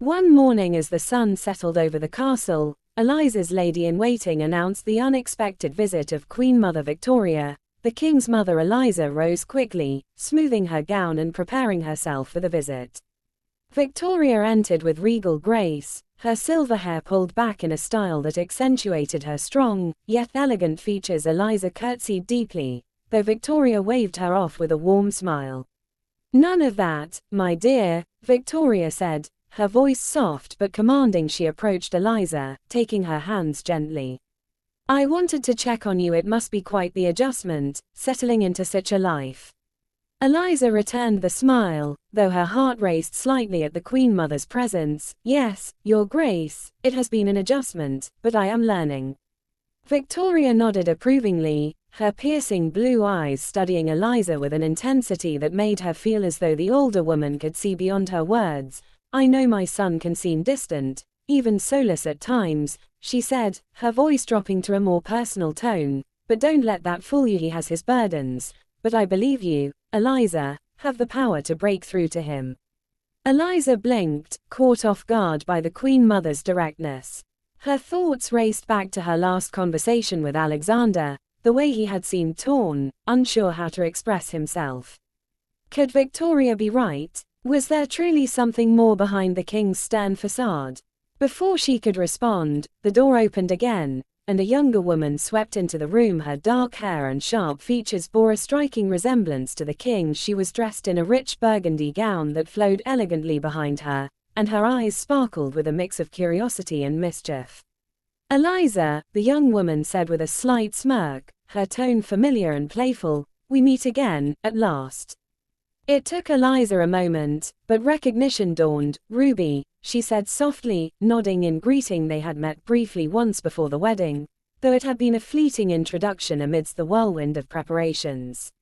One morning as the sun settled over the castle, Eliza's lady-in-waiting announced the unexpected visit of Queen Mother Victoria. The king's mother Eliza rose quickly, smoothing her gown and preparing herself for the visit. Victoria entered with regal grace, her silver hair pulled back in a style that accentuated her strong, yet elegant features. Eliza curtsied deeply, though Victoria waved her off with a warm smile. "None of that, my dear," Victoria said, her voice soft but commanding. She approached Eliza, taking her hands gently. "I wanted to check on you. It must be quite the adjustment, settling into such a life." Eliza returned the smile, though her heart raced slightly at the Queen Mother's presence. "Yes, Your Grace, it has been an adjustment, but I am learning." Victoria nodded approvingly, her piercing blue eyes studying Eliza with an intensity that made her feel as though the older woman could see beyond her words. "I know my son can seem distant, even soulless at times," she said, her voice dropping to a more personal tone, "but don't let that fool you. He has his burdens, but I believe you, Eliza, have the power to break through to him." Eliza blinked, caught off guard by the Queen Mother's directness. Her thoughts raced back to her last conversation with Alexander, the way he had seemed torn, unsure how to express himself. Could Victoria be right? Was there truly something more behind the king's stern facade? Before she could respond, the door opened again, and a younger woman swept into the room. Her dark hair and sharp features bore a striking resemblance to the king. She was dressed in a rich burgundy gown that flowed elegantly behind her, and her eyes sparkled with a mix of curiosity and mischief. "Eliza," the young woman said with a slight smirk, her tone familiar and playful, "we meet again, at last." It took Eliza a moment, but recognition dawned. "Ruby," she said softly, nodding in greeting. They had met briefly once before the wedding, though it had been a fleeting introduction amidst the whirlwind of preparations.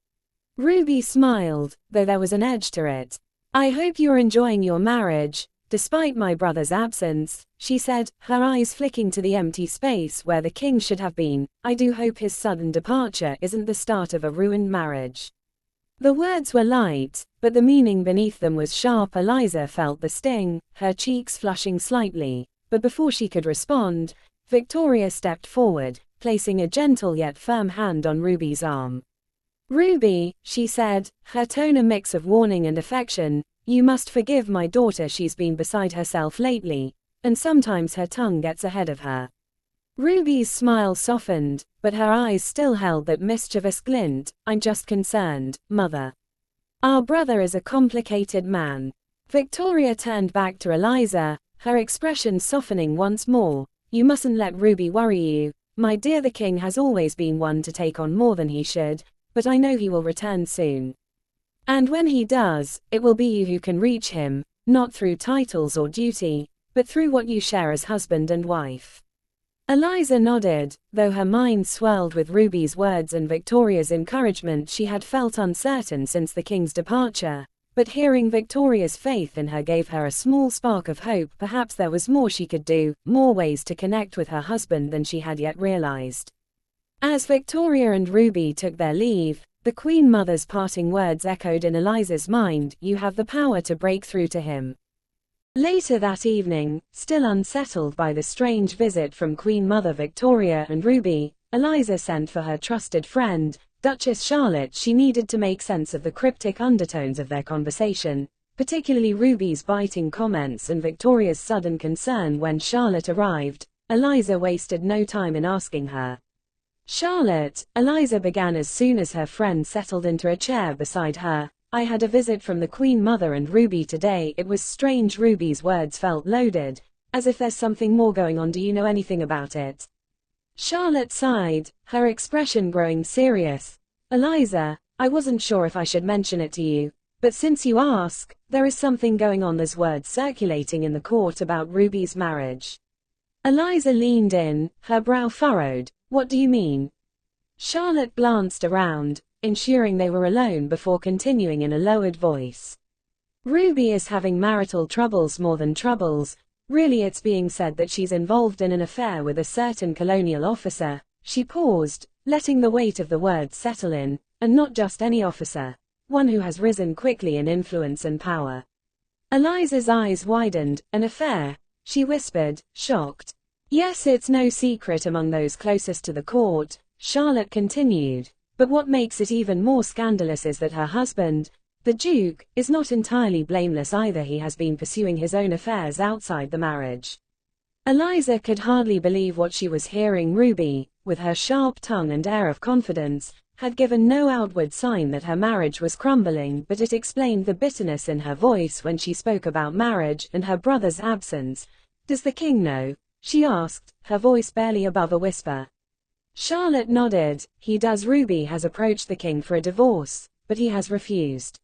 Ruby smiled, though there was an edge to it. "I hope you're enjoying your marriage, despite my brother's absence," she said, her eyes flicking to the empty space where the king should have been. "I do hope his sudden departure isn't the start of a ruined marriage." The words were light, but the meaning beneath them was sharp. Eliza felt the sting, her cheeks flushing slightly, but before she could respond, Victoria stepped forward, placing a gentle yet firm hand on Ruby's arm. "Ruby," she said, her tone a mix of warning and affection, "you must forgive my daughter. She's been beside herself lately, and sometimes her tongue gets ahead of her." Ruby's smile softened, but her eyes still held that mischievous glint. "I'm just concerned, Mother. Our brother is a complicated man." Victoria turned back to Eliza, her expression softening once more. "You mustn't let Ruby worry you, my dear. The king has always been one to take on more than he should, but I know he will return soon. And when he does, it will be you who can reach him, not through titles or duty, but through what you share as husband and wife." Eliza nodded, though her mind swirled with Ruby's words and Victoria's encouragement. She had felt uncertain since the king's departure, but hearing Victoria's faith in her gave her a small spark of hope. Perhaps there was more she could do, more ways to connect with her husband than she had yet realized. As Victoria and Ruby took their leave, the Queen Mother's parting words echoed in Eliza's mind. "You have the power to break through to him." Later that evening, still unsettled by the strange visit from Queen Mother Victoria and Ruby, Eliza sent for her trusted friend, Duchess Charlotte. She needed to make sense of the cryptic undertones of their conversation, particularly Ruby's biting comments and Victoria's sudden concern. When Charlotte arrived, Eliza wasted no time in asking her. "Charlotte," Eliza began as soon as her friend settled into a chair beside her, "I had a visit from the Queen Mother and Ruby today." It was strange. Ruby's words felt loaded, as if there's something more going on. "Do you know anything about it?" Charlotte sighed, her expression growing serious. "Eliza, I wasn't sure if I should mention it to you, but since you ask, there is something going on. There's words circulating in the court about Ruby's marriage." Eliza leaned in, her brow furrowed. "What do you mean?" Charlotte glanced around, ensuring they were alone before continuing in a lowered voice. "Ruby is having marital troubles. More than troubles, really. It's being said that she's involved in an affair with a certain colonial officer." She paused, letting the weight of the words settle in, "and not just any officer. One who has risen quickly in influence and power." Eliza's eyes widened. An affair? She whispered, shocked. Yes, it's no secret among those closest to the court, Charlotte continued. But what makes it even more scandalous is that her husband, the Duke, is not entirely blameless either. He has been pursuing his own affairs outside the marriage. Eliza could hardly believe what she was hearing. Ruby, with her sharp tongue and air of confidence, had given no outward sign that her marriage was crumbling, but it explained the bitterness in her voice when she spoke about marriage and her brother's absence. Does the king know? She asked, her voice barely above a whisper. Charlotte nodded. He does. Ruby has approached the king for a divorce, but he has refused.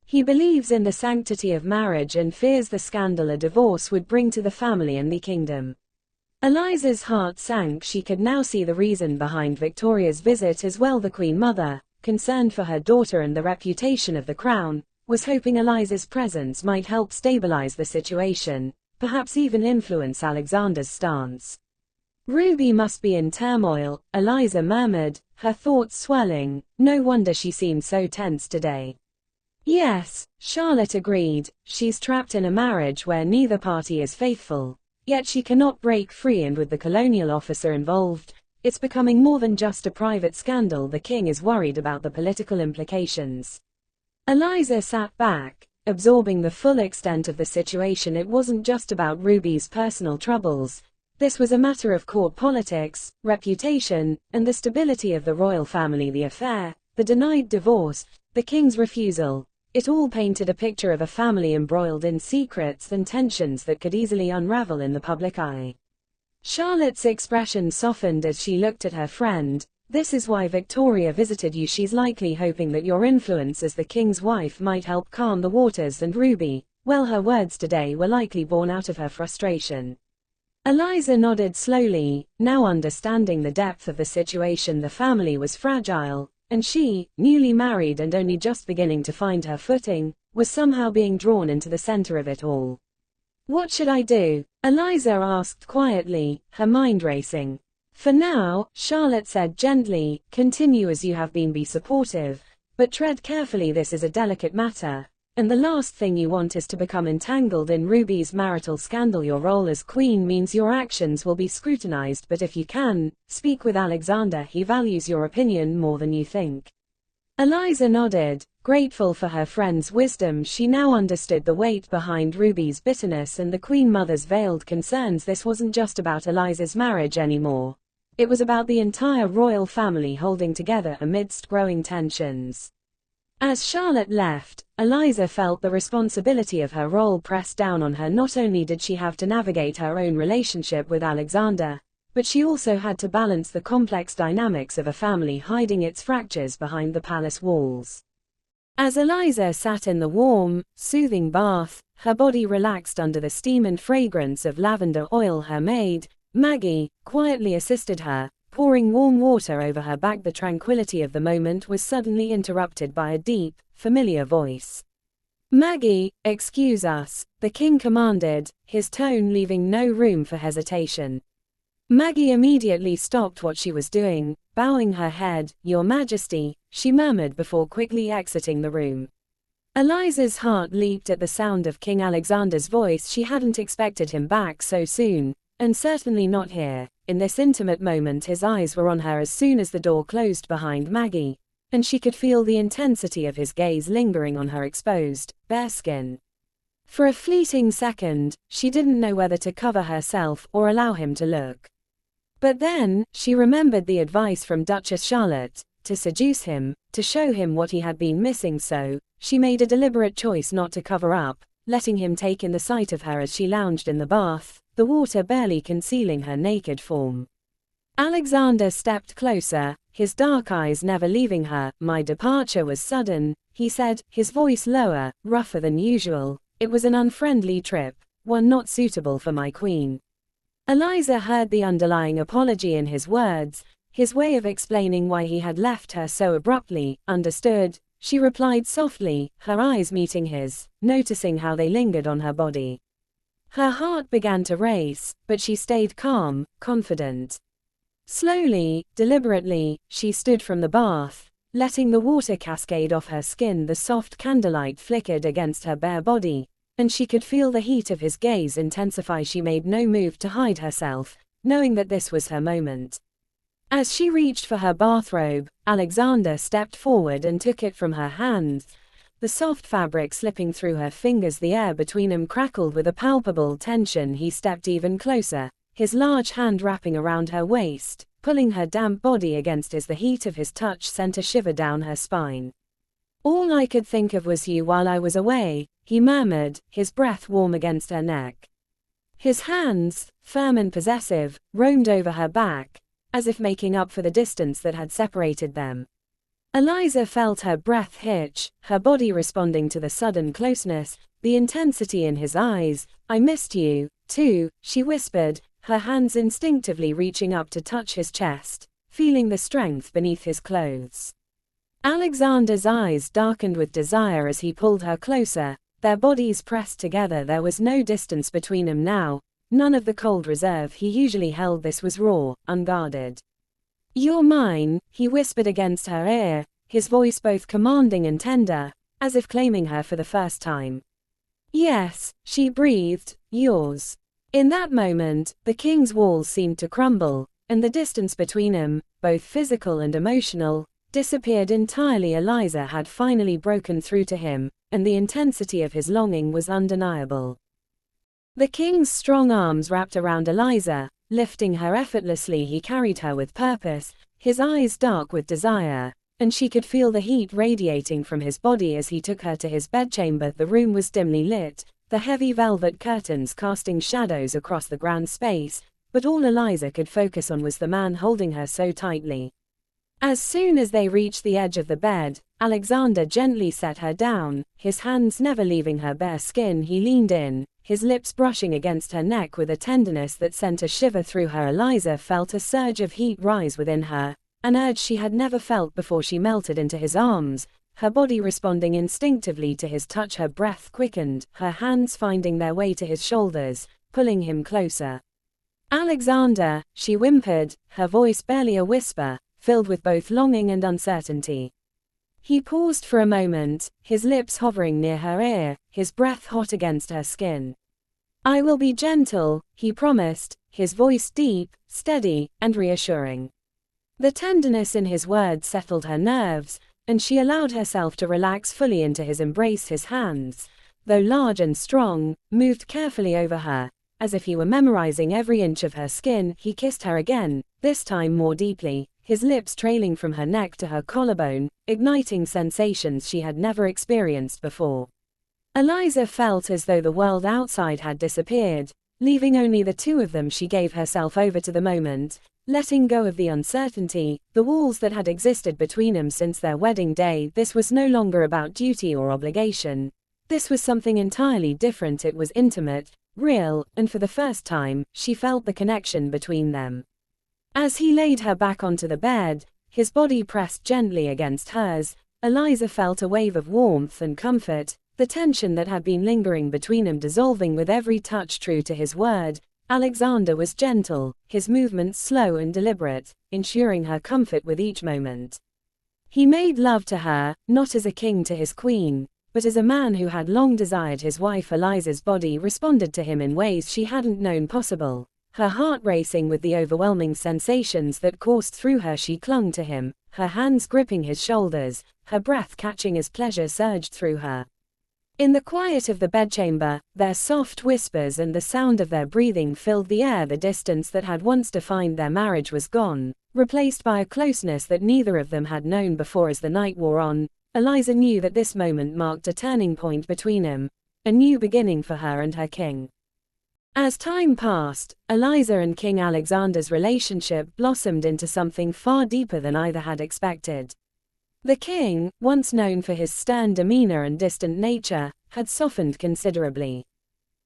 He believes in the sanctity of marriage and fears the scandal a divorce would bring to the family and the kingdom. Eliza's heart sank. She could now see the reason behind Victoria's visit as well. The Queen Mother, concerned for her daughter and the reputation of the crown, was hoping Eliza's presence might help stabilize the situation, perhaps even influence Alexander's stance. Ruby must be in turmoil, Eliza murmured, her thoughts swelling. No wonder she seemed so tense today. Yes, Charlotte agreed. She's trapped in a marriage where neither party is faithful. Yet she cannot break free, and with the colonial officer involved, it's becoming more than just a private scandal. The king is worried about the political implications. Eliza sat back, absorbing the full extent of the situation. It wasn't just about Ruby's personal troubles. This was a matter of court politics, reputation, and the stability of the royal family. The affair, the denied divorce, the king's refusal. It all painted a picture of a family embroiled in secrets and tensions that could easily unravel in the public eye. Charlotte's expression softened as she looked at her friend. This is why Victoria visited you. She's likely hoping that your influence as the king's wife might help calm the waters. And Ruby, well, her words today were likely born out of her frustration. Eliza nodded slowly, now understanding the depth of the situation. The family was fragile, and she, newly married and only just beginning to find her footing, was somehow being drawn into the center of it all. What should I do? Eliza asked quietly, her mind racing. For now, Charlotte said gently, continue as you have been. Be supportive, but tread carefully. This is a delicate matter, and the last thing you want is to become entangled in Ruby's marital scandal. Your role as queen means your actions will be scrutinized, but if you can, speak with Alexander. He values your opinion more than you think. Eliza nodded, grateful for her friend's wisdom. She now understood the weight behind Ruby's bitterness and the Queen Mother's veiled concerns. This wasn't just about Eliza's marriage anymore. It was about the entire royal family holding together amidst growing tensions. As Charlotte left, Eliza felt the responsibility of her role pressed down on her. Not only did she have to navigate her own relationship with Alexander, but she also had to balance the complex dynamics of a family hiding its fractures behind the palace walls. As Eliza sat in the warm, soothing bath, her body relaxed under the steam and fragrance of lavender oil. Her maid, Maggie, quietly assisted her, pouring warm water over her back. The tranquility of the moment was suddenly interrupted by a deep, familiar voice. Maggie, excuse us, the king commanded, his tone leaving no room for hesitation. Maggie immediately stopped what she was doing, bowing her head. Your Majesty, she murmured before quickly exiting the room. Eliza's heart leaped at the sound of King Alexander's voice. She hadn't expected him back so soon, and certainly not here. In this intimate moment, his eyes were on her as soon as the door closed behind Maggie, and she could feel the intensity of his gaze lingering on her exposed, bare skin. For a fleeting second, she didn't know whether to cover herself or allow him to look. But then, she remembered the advice from Duchess Charlotte, to seduce him, to show him what he had been missing. So, she made a deliberate choice not to cover up, letting him take in the sight of her as she lounged in the bath, the water barely concealing her naked form. Alexander stepped closer, his dark eyes never leaving her. My departure was sudden, he said, his voice lower, rougher than usual. It was an unfriendly trip, one not suitable for my queen. Eliza heard the underlying apology in his words, his way of explaining why he had left her so abruptly. Understood, she replied softly, her eyes meeting his, noticing how they lingered on her body. Her heart began to race, but she stayed calm, confident. Slowly, deliberately, she stood from the bath, letting the water cascade off her skin. The soft candlelight flickered against her bare body, and she could feel the heat of his gaze intensify. She made no move to hide herself, knowing that this was her moment. As she reached for her bathrobe, Alexander stepped forward and took it from her hand. The soft fabric slipping through her fingers, the air between them crackled with a palpable tension. He stepped even closer, his large hand wrapping around her waist, pulling her damp body against his. The heat of his touch sent a shiver down her spine. "All I could think of was you while I was away," he murmured, his breath warm against her neck. His hands, firm and possessive, roamed over her back, as if making up for the distance that had separated them. Eliza felt her breath hitch, her body responding to the sudden closeness, the intensity in his eyes. "I missed you, too," she whispered, her hands instinctively reaching up to touch his chest, feeling the strength beneath his clothes. Alexander's eyes darkened with desire as he pulled her closer, their bodies pressed together. There was no distance between them now, none of the cold reserve he usually held. This was raw, unguarded. "You're mine," he whispered against her ear, his voice both commanding and tender, as if claiming her for the first time. "Yes," she breathed, "yours." In that moment, the king's walls seemed to crumble, and the distance between them, both physical and emotional, disappeared entirely. Eliza had finally broken through to him, and the intensity of his longing was undeniable. The king's strong arms wrapped around Eliza, lifting her effortlessly. He carried her with purpose, his eyes dark with desire, and she could feel the heat radiating from his body as he took her to his bedchamber. The room was dimly lit, the heavy velvet curtains casting shadows across the grand space, but all Eliza could focus on was the man holding her so tightly. As soon as they reached the edge of the bed, Alexander gently set her down, his hands never leaving her bare skin. He leaned in, his lips brushing against her neck with a tenderness that sent a shiver through her. Eliza felt a surge of heat rise within her, an urge she had never felt before. She melted into his arms, her body responding instinctively to his touch. Her breath quickened, her hands finding their way to his shoulders, pulling him closer. "Alexander," she whimpered, her voice barely a whisper, filled with both longing and uncertainty. He paused for a moment, his lips hovering near her ear, his breath hot against her skin. "I will be gentle," he promised, his voice deep, steady, and reassuring. The tenderness in his words settled her nerves, and she allowed herself to relax fully into his embrace. His hands, though large and strong, moved carefully over her, as if he were memorizing every inch of her skin. He kissed her again, this time more deeply, his lips trailing from her neck to her collarbone, igniting sensations she had never experienced before. Eliza felt as though the world outside had disappeared, leaving only the two of them. She gave herself over to the moment, letting go of the uncertainty, the walls that had existed between them since their wedding day. This was no longer about duty or obligation. This was something entirely different. It was intimate, real, and for the first time, she felt the connection between them. As he laid her back onto the bed, his body pressed gently against hers, Eliza felt a wave of warmth and comfort, the tension that had been lingering between them dissolving with every touch. True to his word, Alexander was gentle, his movements slow and deliberate, ensuring her comfort with each moment. He made love to her, not as a king to his queen, but as a man who had long desired his wife. Eliza's body responded to him in ways she hadn't known possible. Her heart racing with the overwhelming sensations that coursed through her. She clung to him, her hands gripping his shoulders, her breath catching as pleasure surged through her. In the quiet of the bedchamber, their soft whispers and the sound of their breathing filled the air. The distance that had once defined their marriage was gone, replaced by a closeness that neither of them had known before. As the night wore on, Eliza knew that this moment marked a turning point between them, a new beginning for her and her king. As time passed, Eliza and King Alexander's relationship blossomed into something far deeper than either had expected. The king, once known for his stern demeanor and distant nature, had softened considerably.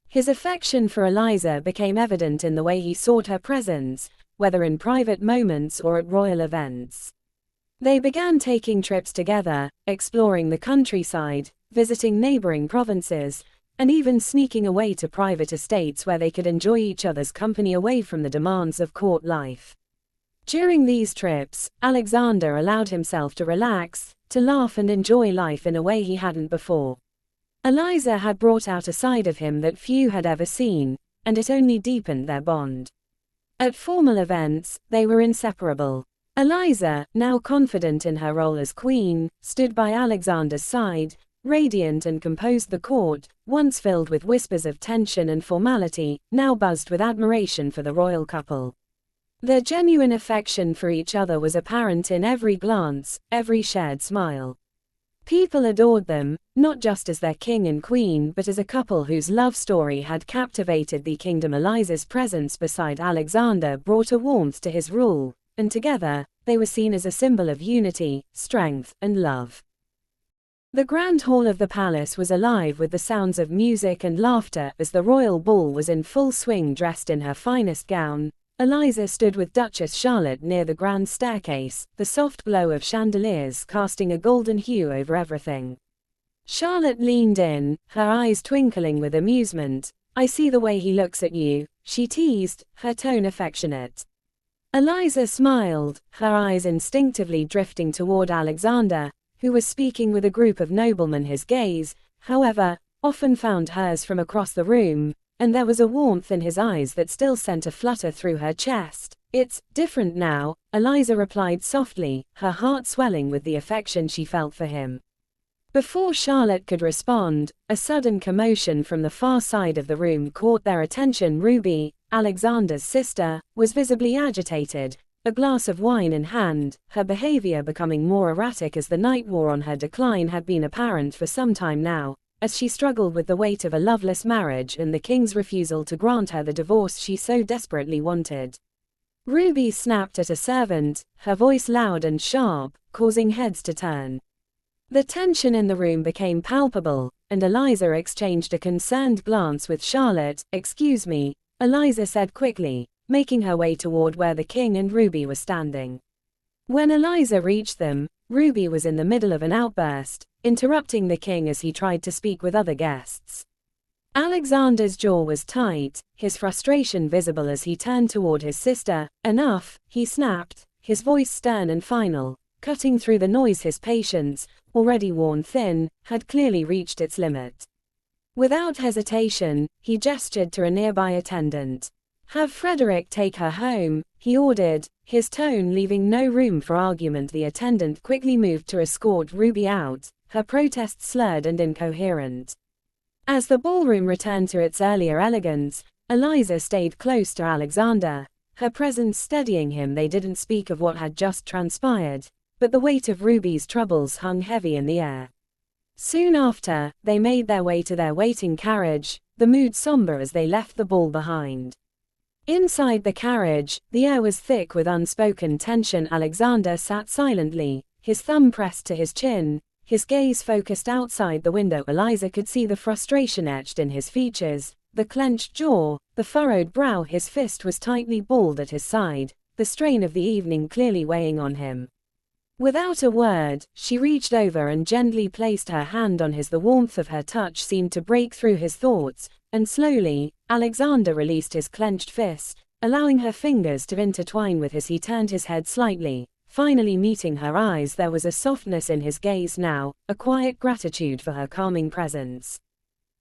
His affection for Eliza became evident in the way he sought her presence, whether in private moments or at royal events. They began taking trips together, exploring the countryside, visiting neighboring provinces, and even sneaking away to private estates where they could enjoy each other's company away from the demands of court life. During these trips, Alexander allowed himself to relax, to laugh and enjoy life in a way he hadn't before. Eliza had brought out a side of him that few had ever seen, and it only deepened their bond. At formal events, they were inseparable. Eliza, now confident in her role as queen, stood by Alexander's side, radiant and composed. The court, once filled with whispers of tension and formality, now buzzed with admiration for the royal couple. Their genuine affection for each other was apparent in every glance, every shared smile. People adored them, not just as their king and queen but as a couple whose love story had captivated the kingdom. Eliza's presence beside Alexander brought a warmth to his rule, and together, they were seen as a symbol of unity, strength, and love. The grand hall of the palace was alive with the sounds of music and laughter as the royal ball was in full swing. Dressed in her finest gown, Eliza stood with Duchess Charlotte near the grand staircase, the soft glow of chandeliers casting a golden hue over everything. Charlotte leaned in, her eyes twinkling with amusement. "I see the way he looks at you," she teased, her tone affectionate. Eliza smiled, her eyes instinctively drifting toward Alexander, who was speaking with a group of noblemen. His gaze, however, often found hers from across the room, and there was a warmth in his eyes that still sent a flutter through her chest. "It's different now," Eliza replied softly, her heart swelling with the affection she felt for him. Before Charlotte could respond, a sudden commotion from the far side of the room caught their attention. Ruby, Alexander's sister, was visibly agitated, a glass of wine in hand, her behavior becoming more erratic as the night wore on. Her decline had been apparent for some time now, as she struggled with the weight of a loveless marriage and the king's refusal to grant her the divorce she so desperately wanted. Ruby snapped at a servant, her voice loud and sharp, causing heads to turn. The tension in the room became palpable, and Eliza exchanged a concerned glance with Charlotte. "Excuse me," Eliza said quickly, making her way toward where the king and Ruby were standing. When Eliza reached them, Ruby was in the middle of an outburst, interrupting the king as he tried to speak with other guests. Alexander's jaw was tight, his frustration visible as he turned toward his sister. "Enough," he snapped, his voice stern and final, cutting through the noise. His patience, already worn thin, had clearly reached its limit. Without hesitation, he gestured to a nearby attendant. "Have Frederick take her home," he ordered, his tone leaving no room for argument. The attendant quickly moved to escort Ruby out, her protest slurred and incoherent. As the ballroom returned to its earlier elegance, Eliza stayed close to Alexander, her presence steadying him. They didn't speak of what had just transpired, but the weight of Ruby's troubles hung heavy in the air. Soon after, they made their way to their waiting carriage, the mood somber as they left the ball behind. Inside the carriage, the air was thick with unspoken tension. Alexander sat silently, his thumb pressed to his chin, his gaze focused outside the window. Eliza could see the frustration etched in his features, the clenched jaw, the furrowed brow. His fist was tightly balled at his side, the strain of the evening clearly weighing on him. Without a word, she reached over and gently placed her hand on his. The warmth of her touch seemed to break through his thoughts, and slowly, Alexander released his clenched fist, allowing her fingers to intertwine with his. He turned his head slightly, finally meeting her eyes. There was a softness in his gaze now, a quiet gratitude for her calming presence.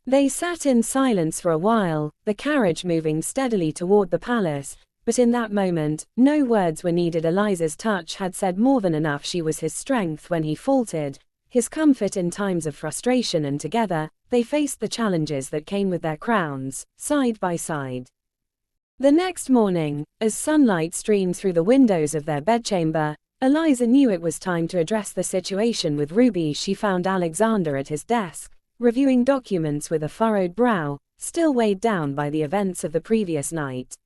They sat in silence for a while, the carriage moving steadily toward the palace, but in that moment, no words were needed. Eliza's touch had said more than enough. She was his strength when he faltered, his comfort in times of frustration, and together, they faced the challenges that came with their crowns, side by side. The next morning, as sunlight streamed through the windows of their bedchamber, Eliza knew it was time to address the situation with Ruby. She found Alexander at his desk, reviewing documents with a furrowed brow, still weighed down by the events of the previous night.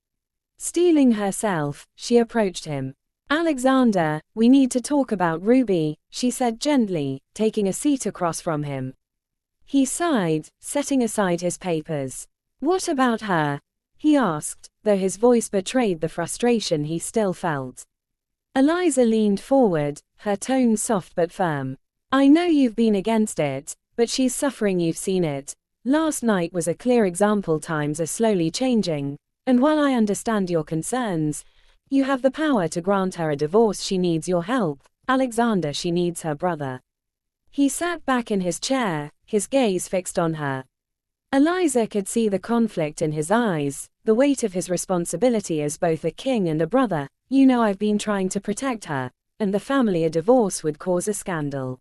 Steeling herself, she approached him. "Alexander, we need to talk about Ruby," she said gently, taking a seat across from him. He sighed, setting aside his papers. "What about her?" he asked, though his voice betrayed the frustration he still felt. Eliza leaned forward, her tone soft but firm. "I know you've been against it, but she's suffering. You've seen it. Last night was a clear example. Times are slowly changing, and while I understand your concerns, you have the power to grant her a divorce. She needs your help, Alexander. She needs her brother." He sat back in his chair, his gaze fixed on her. Eliza could see the conflict in his eyes, the weight of his responsibility as both a king and a brother. You know, I've been trying to protect her, and the family a divorce would cause a scandal.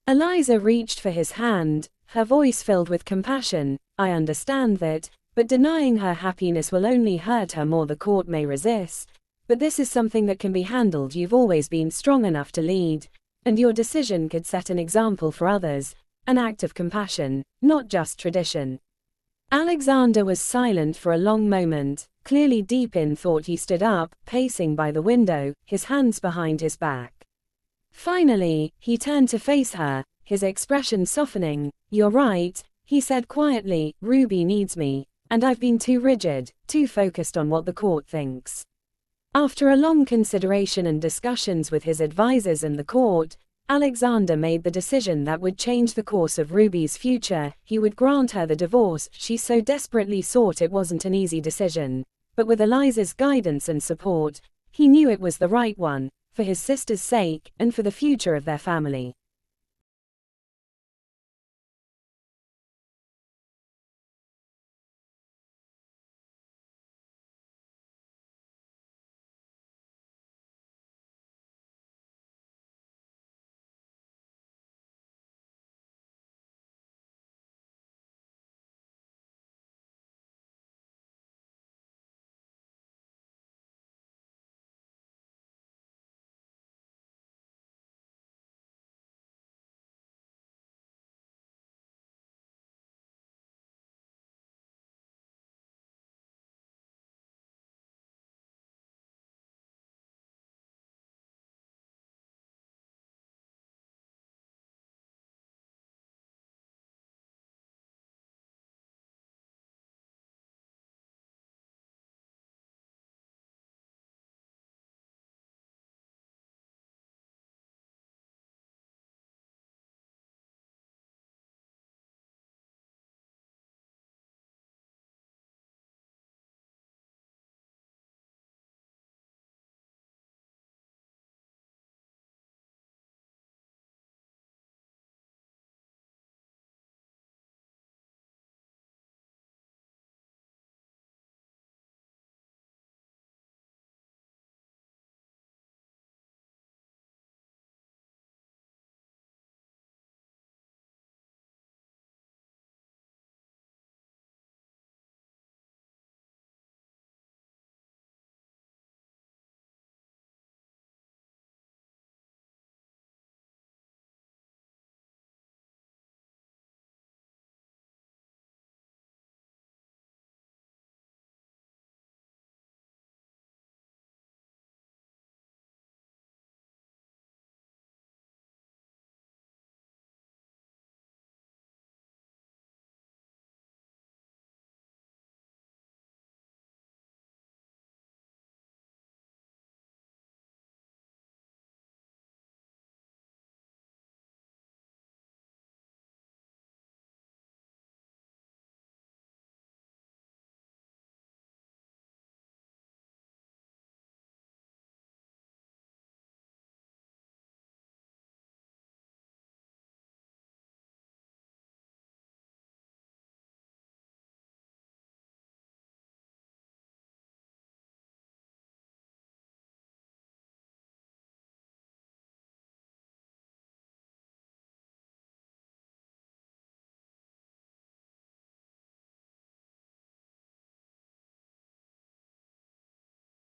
Eliza reached for his hand, her voice filled with compassion. I understand that, but denying her happiness will only hurt her more. The court may resist, but this is something that can be handled. You've always been strong enough to lead, and your decision could set an example for others, an act of compassion, not just tradition. Alexander was silent for a long moment, clearly deep in thought. He stood up, pacing by the window, his hands behind his back. Finally, he turned to face her, his expression softening. You're right, he said quietly, Ruby needs me, and I've been too rigid, too focused on what the court thinks. After a long consideration and discussions with his advisors and the court, Alexander made the decision that would change the course of Ruby's future. He would grant her the divorce she so desperately sought. It wasn't an easy decision, but with Eliza's guidance and support, he knew it was the right one, for his sister's sake, and for the future of their family.